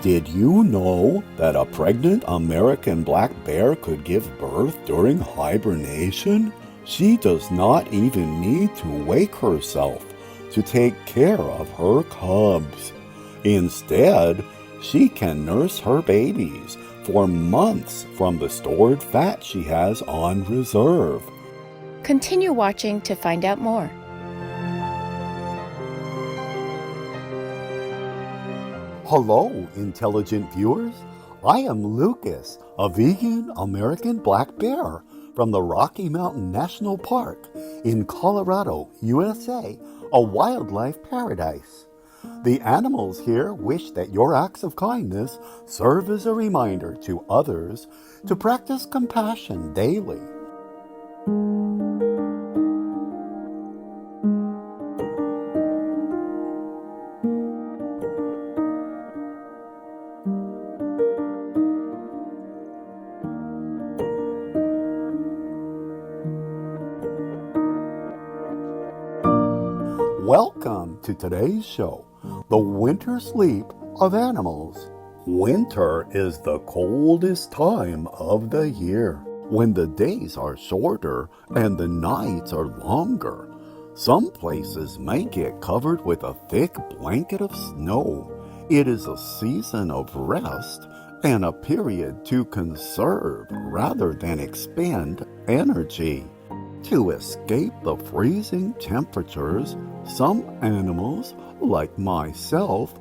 Did you know that a pregnant American black bear could give birth during hibernation? She does not even need to wake herself to take care of her cubs. Instead, she can nurse her babies for months from the stored fat she has on reserve. Continue watching to find out more. Hello, intelligent viewers. I am Lucas, a vegan American black bear from the Rocky Mountain National Park in Colorado, USA, a wildlife paradise. The animals here wish that your acts of kindness serve as a reminder to others to practice compassion daily. Welcome to today's show, The Winter Sleep of Animals. Winter is the coldest time of the year, when the days are shorter and the nights are longer. Some places may get covered with a thick blanket of snow. It is a season of rest and a period to conserve rather than expend energy. To escape the freezing temperatures, some animals, like myself,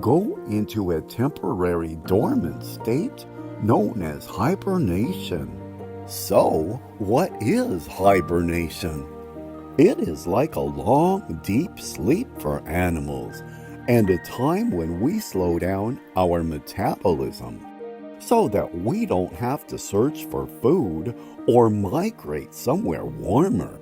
go into a temporary dormant state known as hibernation. So, what is hibernation? It is like a long, deep sleep for animals and a time when we slow down our metabolism so that we don't have to search for food or migrate somewhere warmer.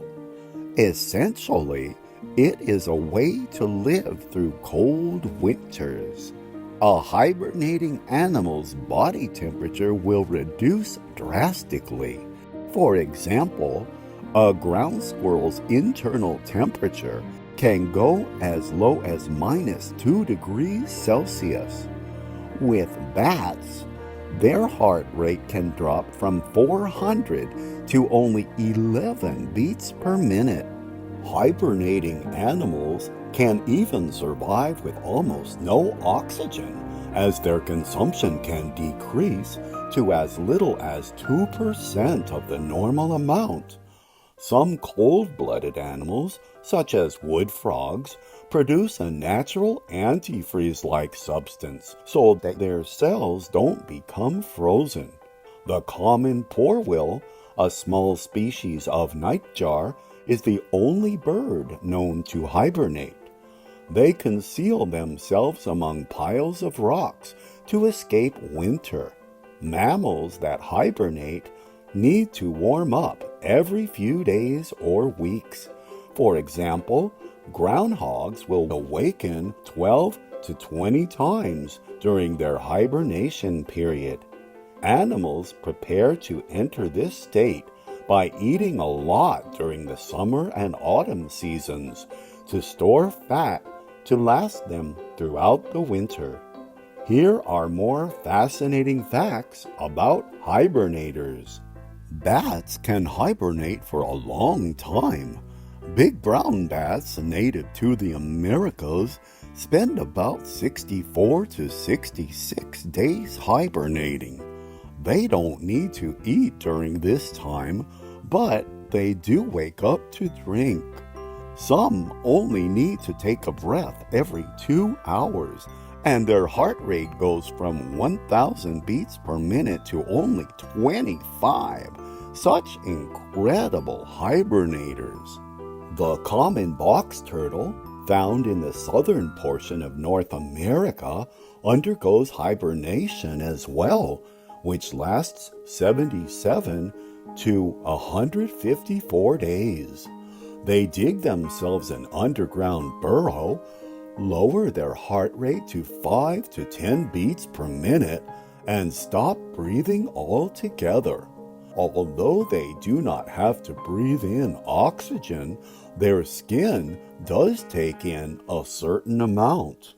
Essentially, it is a way to live through cold winters. A hibernating animal's body temperature will reduce drastically. For example, a ground squirrel's internal temperature can go as low as -2 degrees Celsius. With bats, their heart rate can drop from 400 to only 11 beats per minute. Hibernating animals can even survive with almost no oxygen, as their consumption can decrease to as little as 2% of the normal amount. Some cold-blooded animals, such as wood frogs, produce a natural antifreeze-like substance so that their cells don't become frozen. The common porwheel, a small species of nightjar, is the only bird known to hibernate. They conceal themselves among piles of rocks to escape winter. Mammals that hibernate need to warm up every few days or weeks. For example, groundhogs will awaken 12 to 20 times during their hibernation period. Animals prepare to enter this state by eating a lot during the summer and autumn seasons to store fat to last them throughout the winter. Here are more fascinating facts about hibernators. Bats can hibernate for a long time. Big brown bats native to the Americas spend about 64 to 66 days hibernating. They don't need to eat during this time, but they do wake up to drink. Some only need to take a breath every 2 hours, and their heart rate goes from 1,000 beats per minute to only 25. Such incredible hibernators. The common box turtle, found in the southern portion of North America, undergoes hibernation as well, which lasts 77 to 154 days. They dig themselves an underground burrow, lower their heart rate to 5 to 10 beats per minute, and stop breathing altogether. Although they do not have to breathe in oxygen, their skin does take in a certain amount.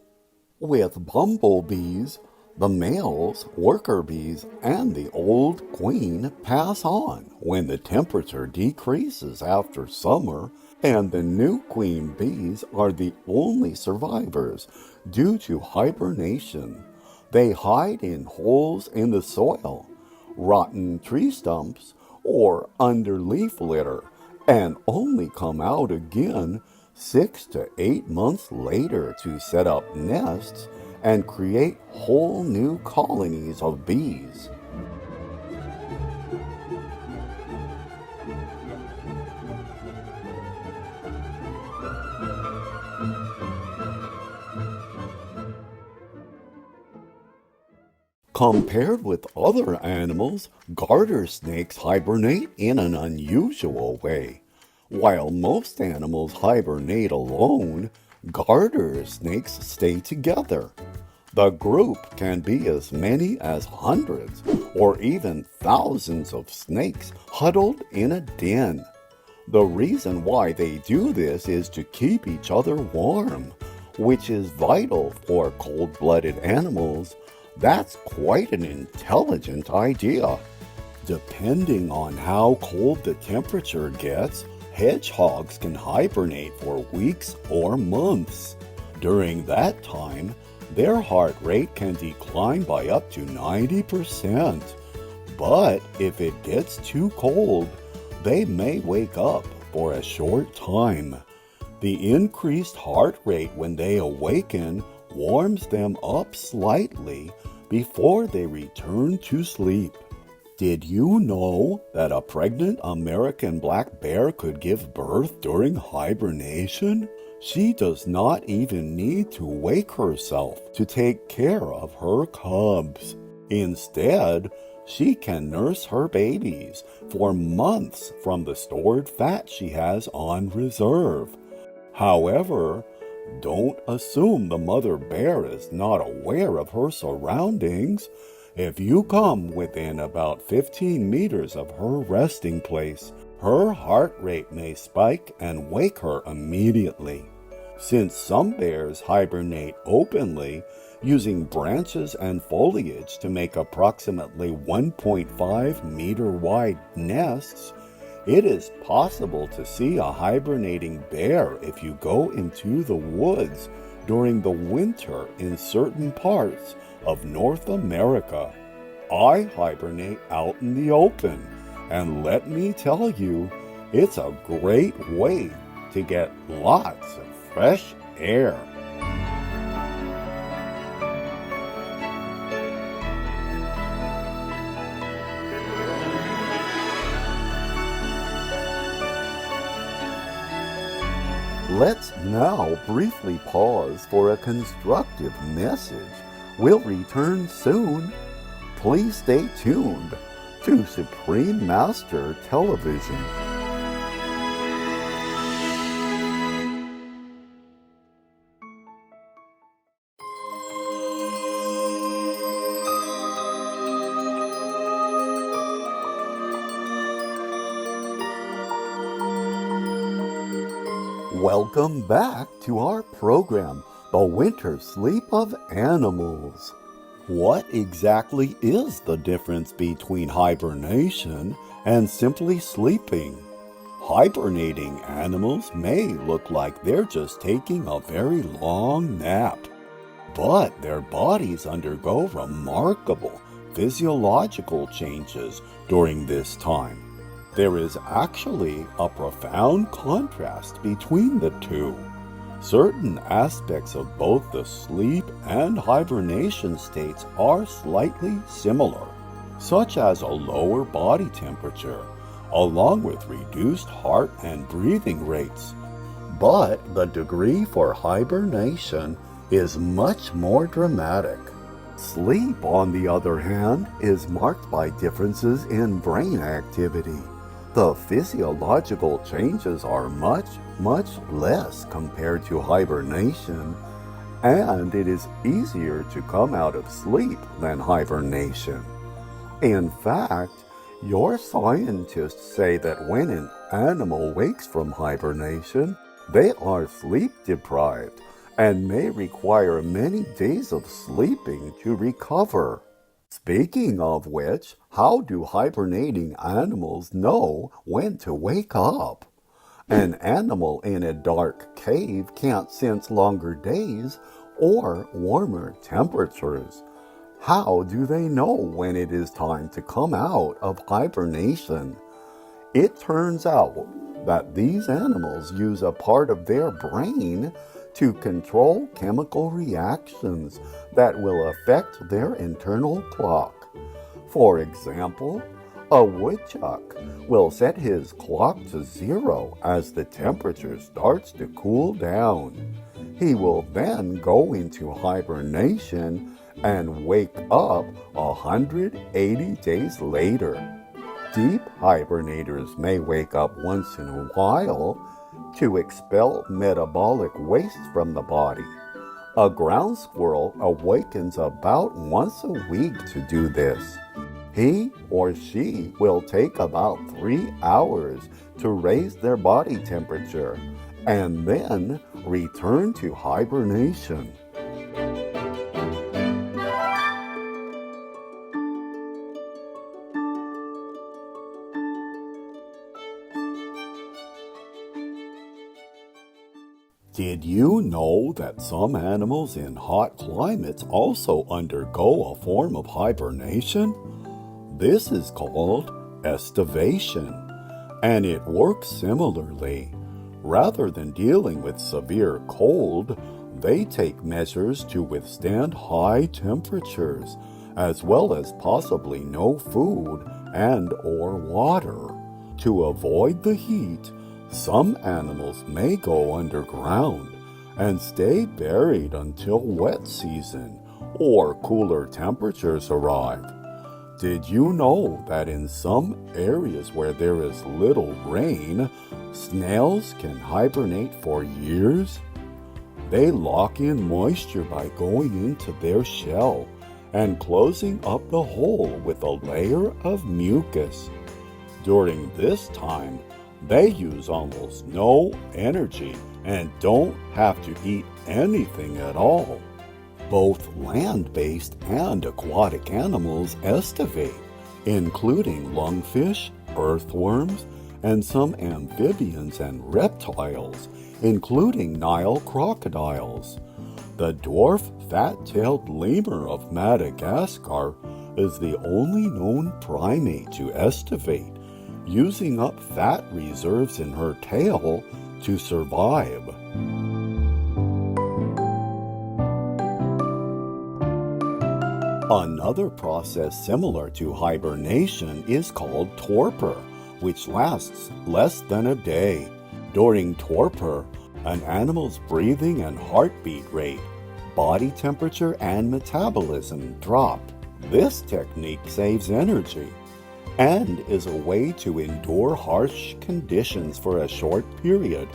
With bumblebees, The males, worker bees, and the old queen pass on when the temperature decreases after summer, and the new queen bees are the only survivors due to hibernation. They hide in holes in the soil, rotten tree stumps, or under leaf litter, and only come out again 6 to 8 months later to set up nests and create whole new colonies of bees. Compared with other animals, garter snakes hibernate in an unusual way. While most animals hibernate alone, garter snakes stay together. The group can be as many as hundreds or even thousands of snakes huddled in a den. The reason why they do this is to keep each other warm, which is vital for cold-blooded animals. That's quite an intelligent idea. Depending on how cold the temperature gets, hedgehogs can hibernate for weeks or months. During that time, their heart rate can decline by up to 90%. But if it gets too cold, they may wake up for a short time. The increased heart rate when they awaken warms them up slightly before they return to sleep. Did you know that a pregnant American black bear could give birth during hibernation? She does not even need to wake herself to take care of her cubs. Instead, she can nurse her babies for months from the stored fat she has on reserve. However, don't assume the mother bear is not aware of her surroundings. If you come within about 15 meters of her resting place, her heart rate may spike and wake her immediately. Since some bears hibernate openly, using branches and foliage to make approximately 1.5 meter wide nests, it is possible to see a hibernating bear if you go into the woods during the winter in certain parts of North America. I hibernate out in the open, and let me tell you, it's a great way to get lots of fresh air. Let's now briefly pause for a constructive message. We'll return soon. Please stay tuned to Supreme Master Television. Welcome back to our program, The Winter Sleep of Animals. What exactly is the difference between hibernation and simply sleeping? Hibernating animals may look like they're just taking a very long nap, but their bodies undergo remarkable physiological changes during this time. There is actually a profound contrast between the two. Certain aspects of both the sleep and hibernation states are slightly similar, such as a lower body temperature, along with reduced heart and breathing rates. But the degree for hibernation is much more dramatic. Sleep, on the other hand, is marked by differences in brain activity. The physiological changes are much less compared to hibernation, and it is easier to come out of sleep than hibernation. In fact, your scientists say that when an animal wakes from hibernation, they are sleep deprived, and may require many days of sleeping to recover. Speaking of which, how do hibernating animals know when to wake up? An animal in a dark cave can't sense longer days or warmer temperatures. How do they know when it is time to come out of hibernation? It turns out that these animals use a part of their brain to control chemical reactions that will affect their internal clock. For example, a woodchuck will set his clock to 0 as the temperature starts to cool down. He will then go into hibernation and wake up 180 days later. Deep hibernators may wake up once in a while to expel metabolic waste from the body. A ground squirrel awakens about once a week to do this. He or she will take about 3 hours to raise their body temperature and then return to hibernation. Did you know that some animals in hot climates also undergo a form of hibernation? This is called estivation, and it works similarly. Rather than dealing with severe cold, they take measures to withstand high temperatures, as well as possibly no food and or water. To avoid the heat, some animals may go underground and stay buried until wet season or cooler temperatures arrive. Did you know that in some areas where there is little rain, snails can hibernate for years? They lock in moisture by going into their shell and closing up the hole with a layer of mucus. During this time, they use almost no energy and don't have to eat anything at all. Both land-based and aquatic animals estivate, including lungfish, earthworms, and some amphibians and reptiles, including Nile crocodiles. The dwarf fat-tailed lemur of Madagascar is the only known primate to estivate, using up fat reserves in her tail to survive. Another process similar to hibernation is called torpor, which lasts less than a day. During torpor, an animal's breathing and heartbeat rate, body temperature, and metabolism drop. This technique saves energy and is a way to endure harsh conditions for a short period,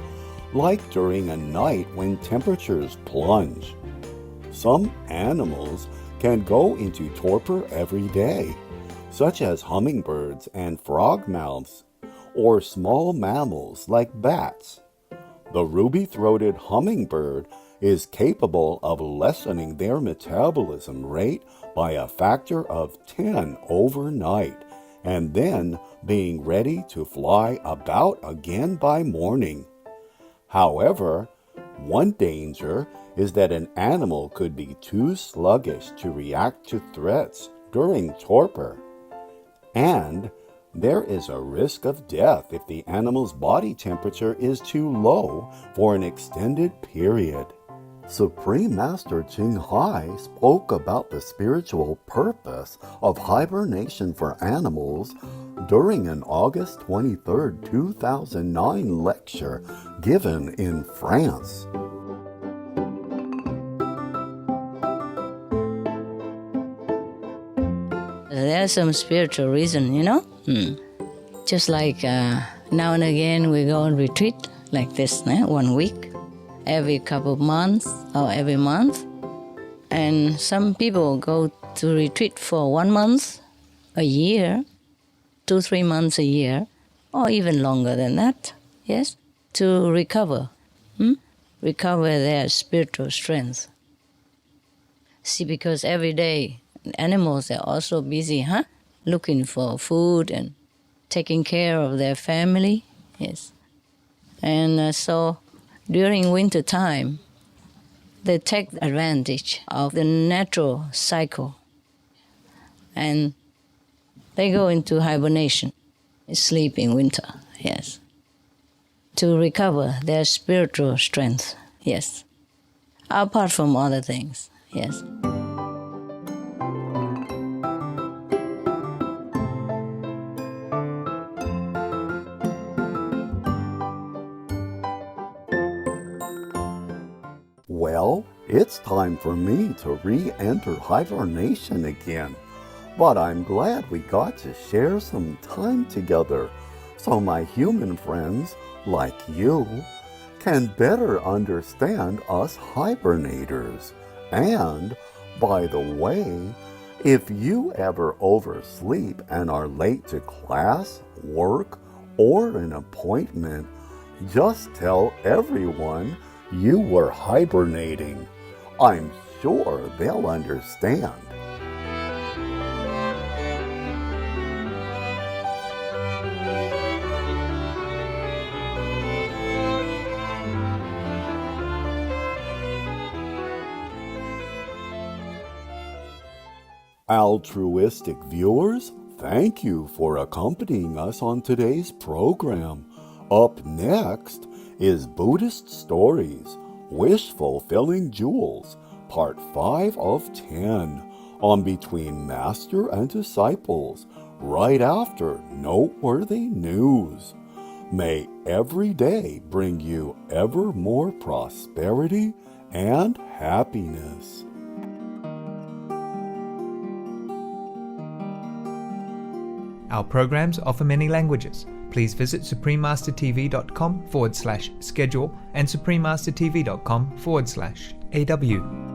like during a night when temperatures plunge. Some animals can go into torpor every day, such as hummingbirds and frogmouths, or small mammals like bats. The ruby-throated hummingbird is capable of lessening their metabolism rate by a factor of 10 overnight, and then being ready to fly about again by morning. However, one danger is that an animal could be too sluggish to react to threats during torpor. And there is a risk of death if the animal's body temperature is too low for an extended period. Supreme Master Ching Hai spoke about the spiritual purpose of hibernation for animals during an August 23, 2009 lecture given in France. There's some spiritual reason, Just like now and again we go on retreat like this, 1 week, every couple of months or every month. And some people go to retreat for 1 month, a year, 2-3 months a year, or even longer than that, yes, to recover. recover their spiritual strength. See, because every day animals are also busy, looking for food and taking care of their family. Yes. And so during winter time, they take advantage of the natural cycle and they go into hibernation, sleep in winter, yes, to recover their spiritual strength, yes, apart from other things, yes. Well, it's time for me to re-enter hibernation again. But I'm glad we got to share some time together so my human friends, like you, can better understand us hibernators. And, by the way, if you ever oversleep and are late to class, work, or an appointment, just tell everyone you were hibernating. I'm sure they'll understand. Altruistic viewers, thank you for accompanying us on today's program. Up next is Buddhist Stories, Wish-Fulfilling Jewels, Part 5 of 10, on Between Master and Disciples, right after Noteworthy News. May every day bring you ever more prosperity and happiness. Our programs offer many languages. Please visit suprememastertv.com/schedule and suprememastertv.com/AW.